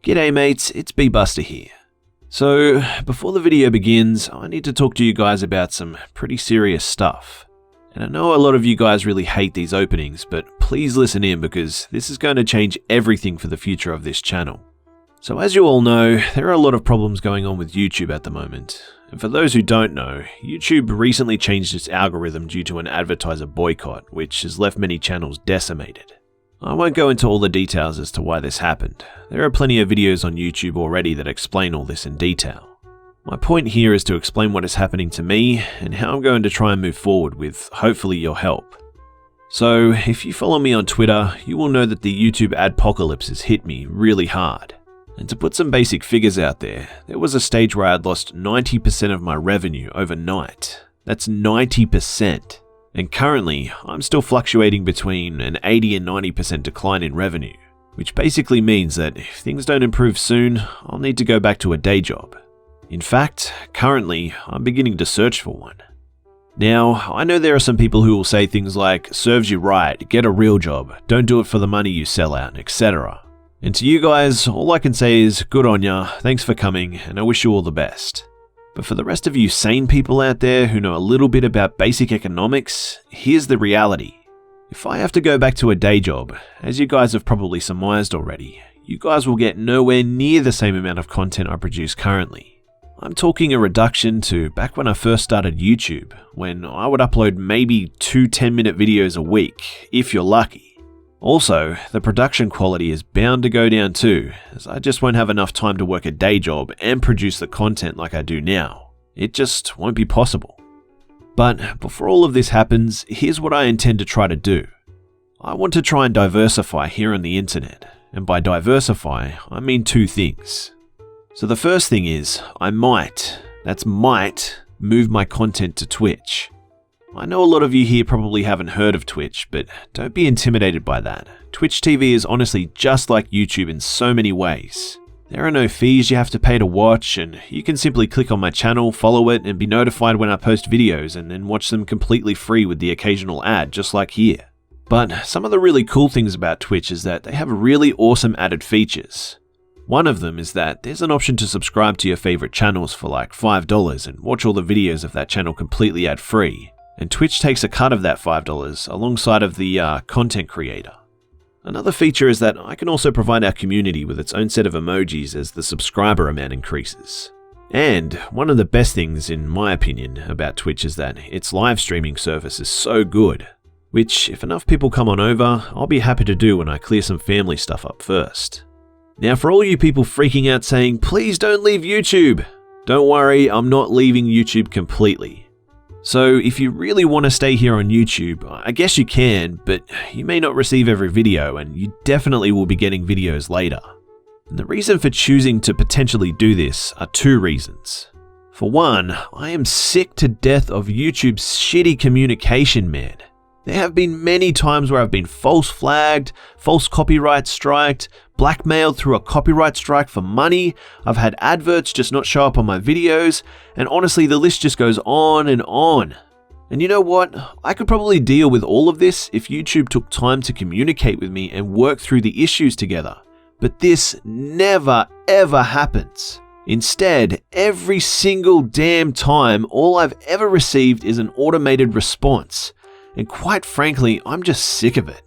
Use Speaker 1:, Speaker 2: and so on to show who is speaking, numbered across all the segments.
Speaker 1: G'day mates, it's Busta here. So, before the video begins, I need to talk to you guys about some pretty serious stuff. And I know a lot of you guys really hate these openings, but please listen in because this is going to change everything for the future of this channel. So as you all know, there are a lot of problems going on with YouTube at the moment. And for those who don't know, YouTube recently changed its algorithm due to an advertiser boycott, which has left many channels decimated. I won't go into all the details as to why this happened. There are plenty of videos on YouTube already that explain all this in detail. My point here is to explain what is happening to me and how I'm going to try and move forward with hopefully your help. So if you follow me on Twitter, you will know that the YouTube adpocalypse has hit me really hard. And to put some basic figures out there was a stage where I had lost 90% of my revenue overnight. That's 90%. And currently, I'm still fluctuating between an 80 and 90% decline in revenue, which basically means that if things don't improve soon, I'll need to go back to a day job. In fact, currently, I'm beginning to search for one. Now, I know there are some people who will say things like, serves you right, get a real job, don't do it for the money you sell out, etc. And to you guys, all I can say is, good on ya, thanks for coming, and I wish you all the best. But for the rest of you sane people out there who know a little bit about basic economics, here's the reality. If I have to go back to a day job, as you guys have probably surmised already, you guys will get nowhere near the same amount of content I produce currently. I'm talking a reduction to back when I first started YouTube, when I would upload maybe 2 10-minute videos a week, if you're lucky. Also, the production quality is bound to go down too, as I just won't have enough time to work a day job and produce the content like I do now. It just won't be possible. But before all of this happens, here's what I intend to try to do. I want to try and diversify here on the internet, and by diversify, I mean 2 things. So the first thing is, I might move my content to Twitch. I know a lot of you here probably haven't heard of Twitch, but don't be intimidated by that. Twitch TV is honestly just like YouTube in so many ways. There are no fees you have to pay to watch, and you can simply click on my channel, follow it, and be notified when I post videos and then watch them completely free with the occasional ad, just like here. But some of the really cool things about Twitch is that they have really awesome added features. One of them is that there's an option to subscribe to your favorite channels for like $5 and watch all the videos of that channel completely ad-free. And Twitch takes a cut of that $5 alongside of the content creator. Another feature is that I can also provide our community with its own set of emojis as the subscriber amount increases. And one of the best things, in my opinion, about Twitch is that its live streaming service is so good, which if enough people come on over, I'll be happy to do when I clear some family stuff up first. Now for all you people freaking out saying, please don't leave YouTube, don't worry, I'm not leaving YouTube completely. So if you really want to stay here on YouTube, I guess you can, but you may not receive every video and you definitely will be getting videos later. And the reason for choosing to potentially do this are 2 reasons. For one, I am sick to death of YouTube's shitty communication, man. There have been many times where I've been false flagged, false copyright striked, blackmailed through a copyright strike for money, I've had adverts just not show up on my videos, and honestly the list just goes on and on. And you know what? I could probably deal with all of this if YouTube took time to communicate with me and work through the issues together. But this never ever happens. Instead, every single damn time, all I've ever received is an automated response. And quite frankly, I'm just sick of it.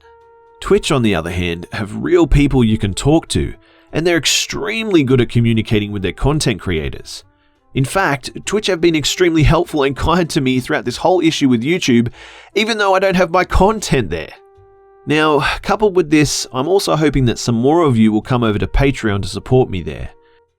Speaker 1: Twitch, on the other hand, have real people you can talk to, and they're extremely good at communicating with their content creators. In fact, Twitch have been extremely helpful and kind to me throughout this whole issue with YouTube, even though I don't have my content there. Now, coupled with this, I'm also hoping that some more of you will come over to Patreon to support me there.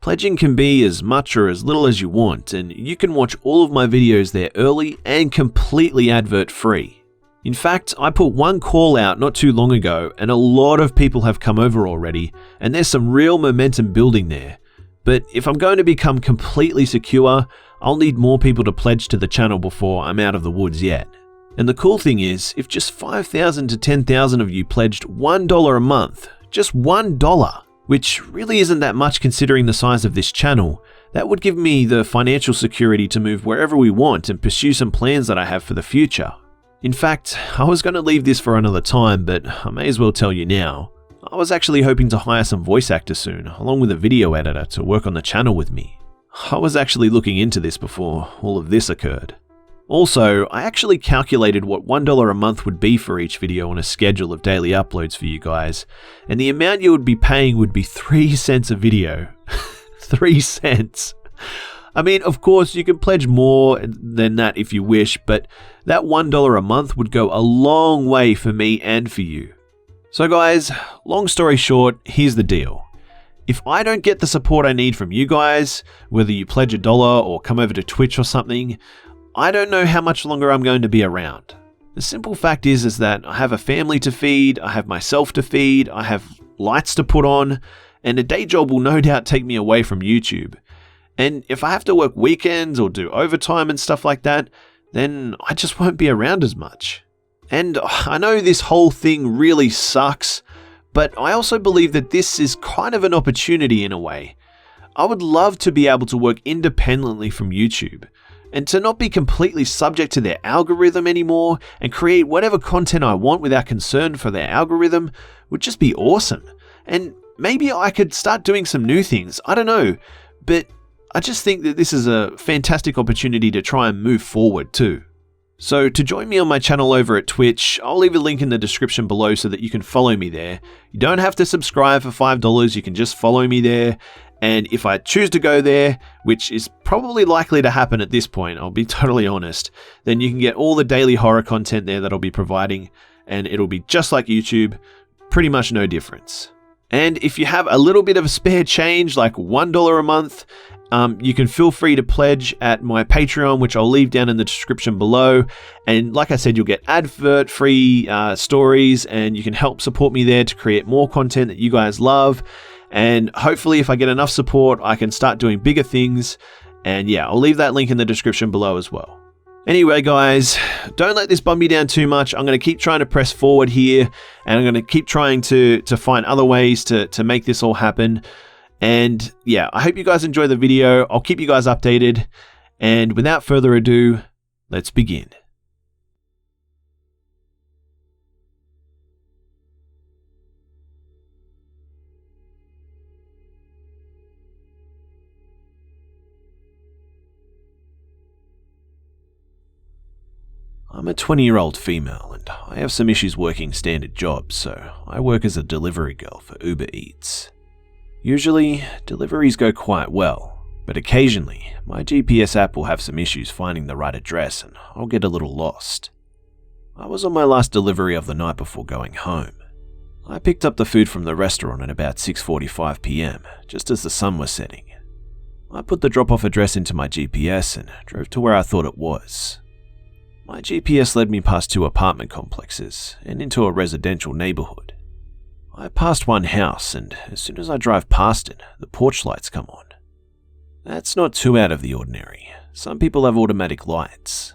Speaker 1: Pledging can be as much or as little as you want, and you can watch all of my videos there early and completely advert free. In fact, I put one call out not too long ago and a lot of people have come over already, and there's some real momentum building there. But if I'm going to become completely secure, I'll need more people to pledge to the channel before I'm out of the woods yet. And the cool thing is, if just 5,000 to 10,000 of you pledged $1 a month, just $1, which really isn't that much considering the size of this channel, that would give me the financial security to move wherever we want and pursue some plans that I have for the future. In fact, I was going to leave this for another time, but I may as well tell you now. I was actually hoping to hire some voice actors soon, along with a video editor to work on the channel with me. I was actually looking into this before all of this occurred. Also, I actually calculated what $1 a month would be for each video on a schedule of daily uploads for you guys, and the amount you would be paying would be 3 cents a video. 3 cents. I mean, of course, you can pledge more than that if you wish, but that $1 a month would go a long way for me and for you. So guys, long story short, here's the deal. If I don't get the support I need from you guys, whether you pledge $1 or come over to Twitch or something, I don't know how much longer I'm going to be around. The simple fact is that I have a family to feed, I have myself to feed, I have lights to put on, and a day job will no doubt take me away from YouTube. And if I have to work weekends or do overtime and stuff like that, then I just won't be around as much. And I know this whole thing really sucks, but I also believe that this is kind of an opportunity in a way. I would love to be able to work independently from YouTube, and to not be completely subject to their algorithm anymore and create whatever content I want without concern for their algorithm would just be awesome. And maybe I could start doing some new things, I don't know, but I just think that this is a fantastic opportunity to try and move forward too. So to join me on my channel over at Twitch, I'll leave a link in the description below so that you can follow me there. You don't have to subscribe for $5, you can just follow me there. And if I choose to go there, which is probably likely to happen at this point, I'll be totally honest, then you can get all the daily horror content there that I'll be providing, and it'll be just like YouTube, pretty much no difference. And if you have a little bit of a spare change, like $1 a month, you can feel free to pledge at my Patreon, which I'll leave down in the description below. And like I said, you'll get advert-free stories, and you can help support me there to create more content that you guys love. And hopefully if I get enough support, I can start doing bigger things. And yeah, I'll leave that link in the description below as well. Anyway, guys, don't let this bum you down too much. I'm going to keep trying to press forward here, and I'm going to keep trying to find other ways to make this all happen. And yeah, I hope you guys enjoy the video. I'll keep you guys updated. And without further ado, let's begin. I'm a 20-year-old female, and I have some issues working standard jobs, so I work as a delivery girl for Uber Eats. Usually, deliveries go quite well, but occasionally, my GPS app will have some issues finding the right address and I'll get a little lost. I was on my last delivery of the night before going home. I picked up the food from the restaurant at about 6:45 PM, just as the sun was setting. I put the drop-off address into my GPS and drove to where I thought it was. My GPS led me past 2 apartment complexes and into a residential neighborhood. I passed one house, and as soon as I drive past it, the porch lights come on. That's not too out of the ordinary. Some people have automatic lights.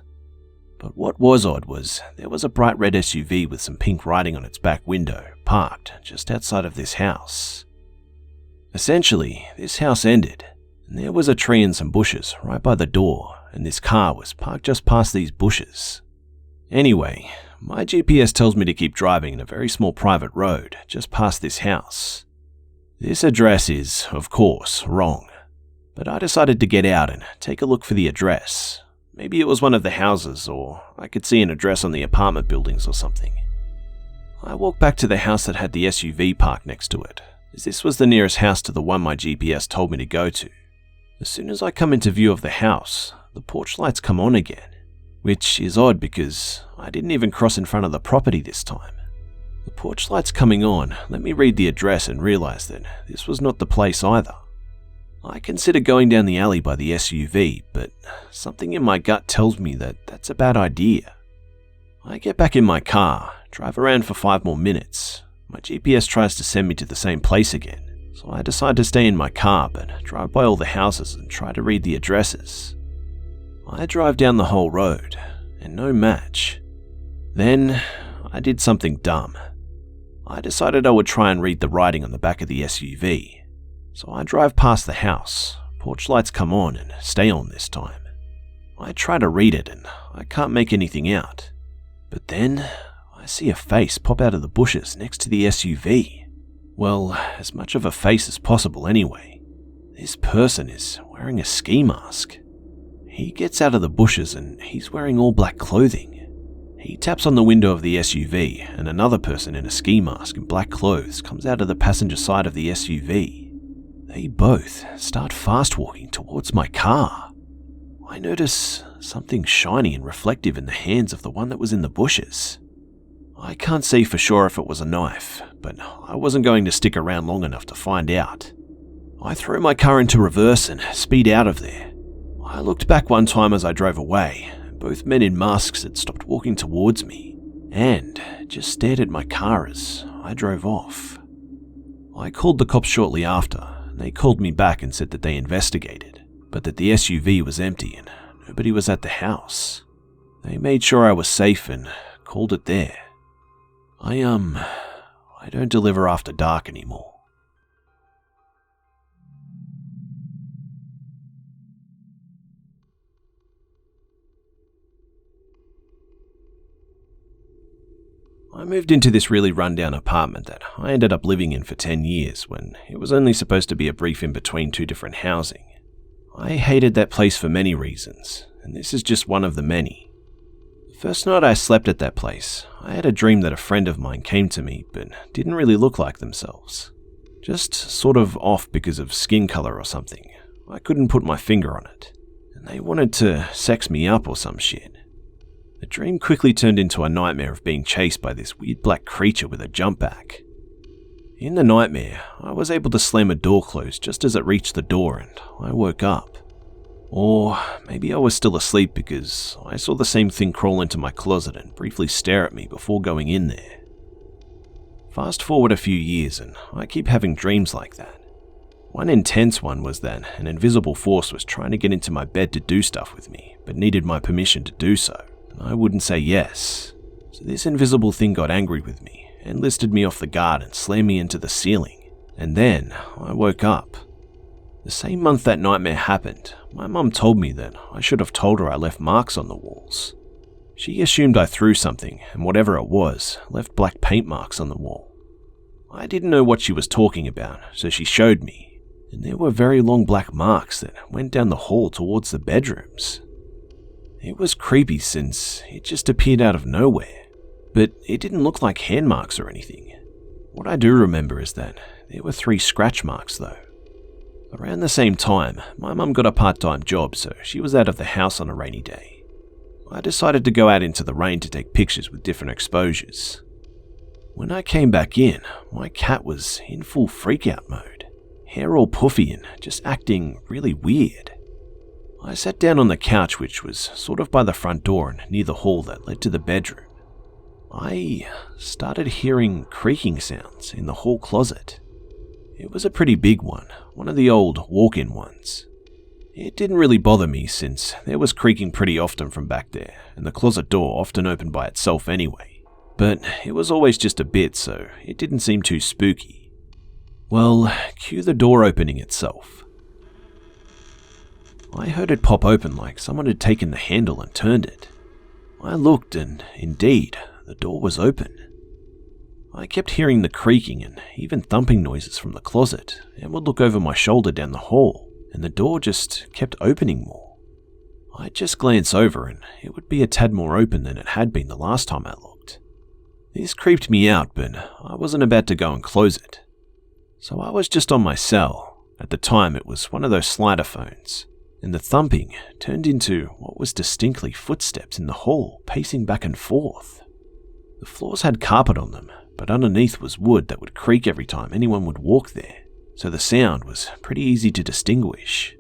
Speaker 1: But what was odd was there was a bright red SUV with some pink writing on its back window, parked just outside of this house. Essentially, this house ended, and there was a tree and some bushes right by the door, and this car was parked just past these bushes. Anyway, my GPS tells me to keep driving in a very small private road just past this house. This address is, of course, wrong, but I decided to get out and take a look for the address. Maybe it was one of the houses, or I could see an address on the apartment buildings or something. I walked back to the house that had the SUV parked next to it, as this was the nearest house to the one my GPS told me to go to. As soon as I come into view of the house, the porch lights come on again, which is odd because I didn't even cross in front of the property this time. The porch lights coming on let me read the address and realize that this was not the place either. I consider going down the alley by the SUV, but something in my gut tells me that that's a bad idea. I get back in my car, drive around for 5 more minutes. My GPS tries to send me to the same place again, so I decide to stay in my car but drive by all the houses and try to read the addresses. I drive down the whole road, and no match. Then, I did something dumb. I decided I would try and read the writing on the back of the SUV. So I drive past the house, porch lights come on and stay on this time. I try to read it and I can't make anything out. But then, I see a face pop out of the bushes next to the SUV. Well, as much of a face as possible anyway. This person is wearing a ski mask. He gets out of the bushes and he's wearing all black clothing. He taps on the window of the SUV and another person in a ski mask and black clothes comes out of the passenger side of the SUV. They both start fast walking towards my car. I notice something shiny and reflective in the hands of the one that was in the bushes. I can't say for sure if it was a knife, but I wasn't going to stick around long enough to find out. I throw my car into reverse and speed out of there. I looked back one time as I drove away. Both men in masks had stopped walking towards me and just stared at my car as I drove off. I called the cops shortly after, and they called me back and said that they investigated, but that the SUV was empty and nobody was at the house. They made sure I was safe and called it there. I don't deliver after dark anymore. I moved into this really rundown apartment that I ended up living in for 10 years when it was only supposed to be a brief in between two different housing. I hated that place for many reasons, and this is just one of the many. The first night I slept at that place, I had a dream that a friend of mine came to me but didn't really look like themselves. Just sort of off because of skin color or something. I couldn't put my finger on it, and they wanted to sex me up or some shit. The dream quickly turned into a nightmare of being chased by this weird black creature with a jump back. In the nightmare, I was able to slam a door closed just as it reached the door and I woke up. Or maybe I was still asleep because I saw the same thing crawl into my closet and briefly stare at me before going in there. Fast forward a few years and I keep having dreams like that. One intense one was that an invisible force was trying to get into my bed to do stuff with me, but needed my permission to do so. I wouldn't say yes. So this invisible thing got angry with me and listed me off the guard and slammed me into the ceiling. And then I woke up. The same month that nightmare happened, my mum told me that I should have told her I left marks on the walls. She assumed I threw something, and whatever it was, left black paint marks on the wall. I didn't know what she was talking about, so she showed me, and there were very long black marks that went down the hall towards the bedrooms. It was creepy since it just appeared out of nowhere, but it didn't look like hand marks or anything. What I do remember is that there were 3 scratch marks though. Around the same time, my mum got a part-time job, so she was out of the house on a rainy day. I decided to go out into the rain to take pictures with different exposures. When I came back in, my cat was in full freak-out mode, hair all puffy and just acting really weird. I sat down on the couch, which was sort of by the front door and near the hall that led to the bedroom. I started hearing creaking sounds in the hall closet. It was a pretty big one of the old walk-in ones. It didn't really bother me since there was creaking pretty often from back there, and the closet door often opened by itself anyway. But it was always just a bit, so it didn't seem too spooky. Well, cue the door opening itself. I heard it pop open like someone had taken the handle and turned it. I looked and, indeed, the door was open. I kept hearing the creaking and even thumping noises from the closet and would look over my shoulder down the hall, and the door just kept opening more. I'd just glance over and it would be a tad more open than it had been the last time I looked. This creeped me out, but I wasn't about to go and close it. So I was just on my cell. At the time it was one of those slider phones. And the thumping turned into what was distinctly footsteps in the hall, pacing back and forth. The floors had carpet on them, but underneath was wood that would creak every time anyone would walk there, so the sound was pretty easy to distinguish.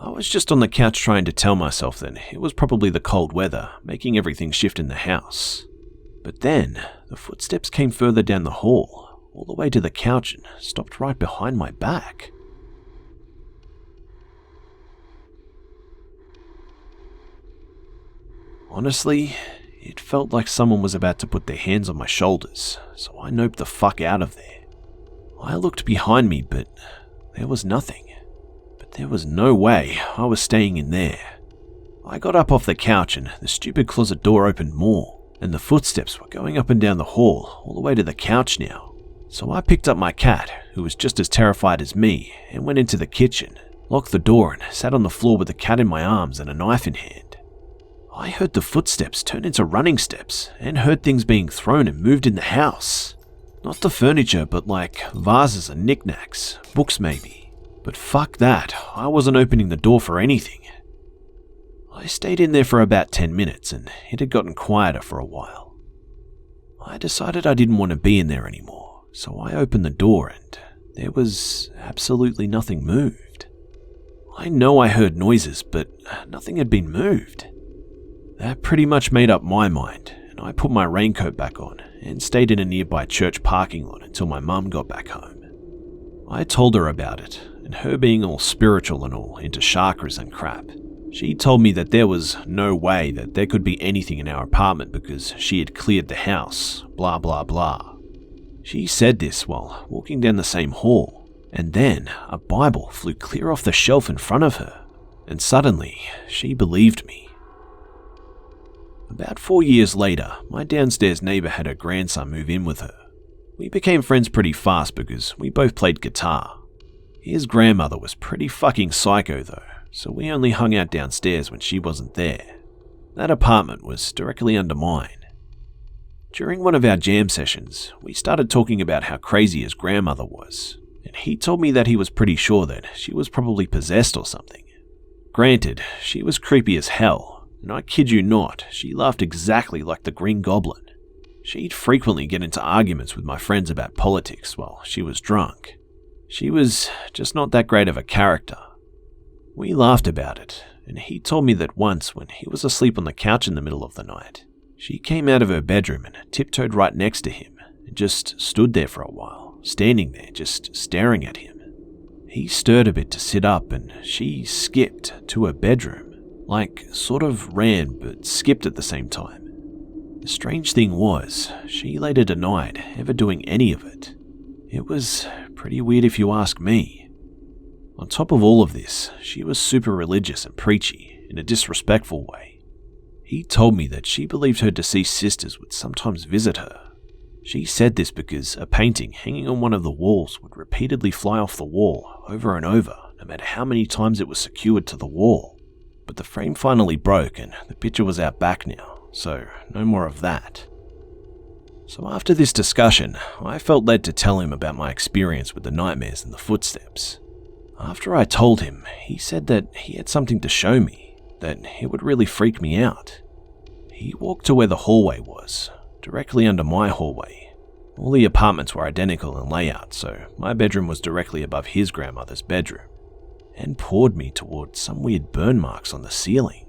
Speaker 1: I was just on the couch trying to tell myself that it was probably the cold weather, making everything shift in the house. But then, the footsteps came further down the hall, all the way to the couch and stopped right behind my back. Honestly, it felt like someone was about to put their hands on my shoulders, so I noped the fuck out of there. I looked behind me, but there was nothing. But there was no way I was staying in there. I got up off the couch and the stupid closet door opened more, and the footsteps were going up and down the hall, all the way to the couch now. So I picked up my cat, who was just as terrified as me, and went into the kitchen, locked the door and sat on the floor with the cat in my arms and a knife in hand. I heard the footsteps turn into running steps and heard things being thrown and moved in the house. Not the furniture, but like vases and knickknacks, books maybe. But fuck that, I wasn't opening the door for anything. I stayed in there for about 10 minutes and it had gotten quieter for a while. I decided I didn't want to be in there anymore, so I opened the door and there was absolutely nothing moved. I know I heard noises, but nothing had been moved. That pretty much made up my mind, and I put my raincoat back on and stayed in a nearby church parking lot until my mum got back home. I told her about it, and her being all spiritual and all into chakras and crap, she told me that there was no way that there could be anything in our apartment because she had cleared the house, blah blah blah. She said this while walking down the same hall, and then a Bible flew clear off the shelf in front of her, and suddenly she believed me. About 4 years later, my downstairs neighbour had her grandson move in with her. We became friends pretty fast because we both played guitar. His grandmother was pretty fucking psycho though, so we only hung out downstairs when she wasn't there. That apartment was directly under mine. During one of our jam sessions, we started talking about how crazy his grandmother was, and he told me that he was pretty sure that she was probably possessed or something. Granted, she was creepy as hell, and I kid you not, she laughed exactly like the Green Goblin. She'd frequently get into arguments with my friends about politics while she was drunk. She was just not that great of a character. We laughed about it, and he told me that once when he was asleep on the couch in the middle of the night, she came out of her bedroom and tiptoed right next to him and just stood there for a while, standing there just staring at him. He stirred a bit to sit up and she skipped to her bedroom. Like, sort of ran, but skipped at the same time. The strange thing was, she later denied ever doing any of it. It was pretty weird if you ask me. On top of all of this, she was super religious and preachy, in a disrespectful way. He told me that she believed her deceased sisters would sometimes visit her. She said this because a painting hanging on one of the walls would repeatedly fly off the wall over and over, no matter how many times it was secured to the wall. But the frame finally broke and the picture was out back now, so no more of that. So after this discussion, I felt led to tell him about my experience with the nightmares and the footsteps. After I told him, he said that he had something to show me, that it would really freak me out. He walked to where the hallway was, directly under my hallway. All the apartments were identical in layout, so my bedroom was directly above his grandmother's bedroom, and poured me towards some weird burn marks on the ceiling.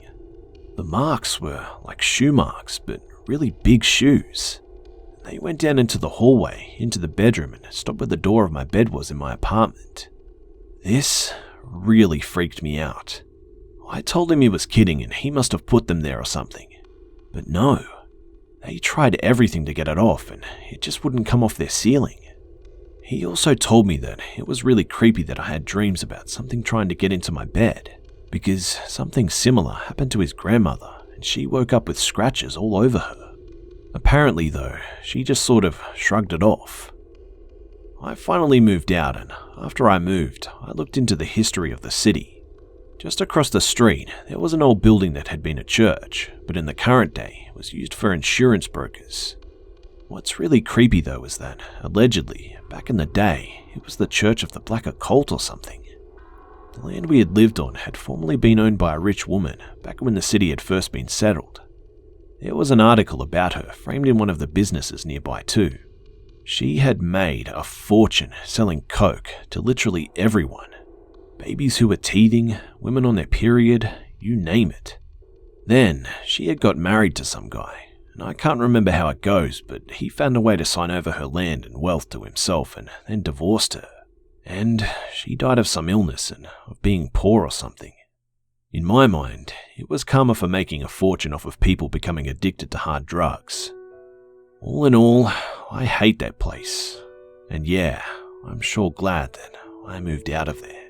Speaker 1: The marks were like shoe marks, but really big shoes. They went down into the hallway, into the bedroom, and stopped where the door of my bed was in my apartment. This really freaked me out. I told him he was kidding and he must have put them there or something. But no, they tried everything to get it off and it just wouldn't come off their ceiling. He also told me that it was really creepy that I had dreams about something trying to get into my bed, because something similar happened to his grandmother and she woke up with scratches all over her. Apparently though, she just sort of shrugged it off. I finally moved out, and after I moved, I looked into the history of the city. Just across the street, there was an old building that had been a church, but in the current day, it was used for insurance brokers. What's really creepy though is that, allegedly, back in the day, it was the Church of the Black Occult or something. The land we had lived on had formerly been owned by a rich woman back when the city had first been settled. There was an article about her framed in one of the businesses nearby too. She had made a fortune selling coke to literally everyone. Babies who were teething, women on their period, you name it. Then, she had got married to some guy, and I can't remember how it goes, but he found a way to sign over her land and wealth to himself and then divorced her. And she died of some illness and of being poor or something. In my mind, it was karma for making a fortune off of people becoming addicted to hard drugs. All in all, I hate that place. And yeah, I'm sure glad that I moved out of there.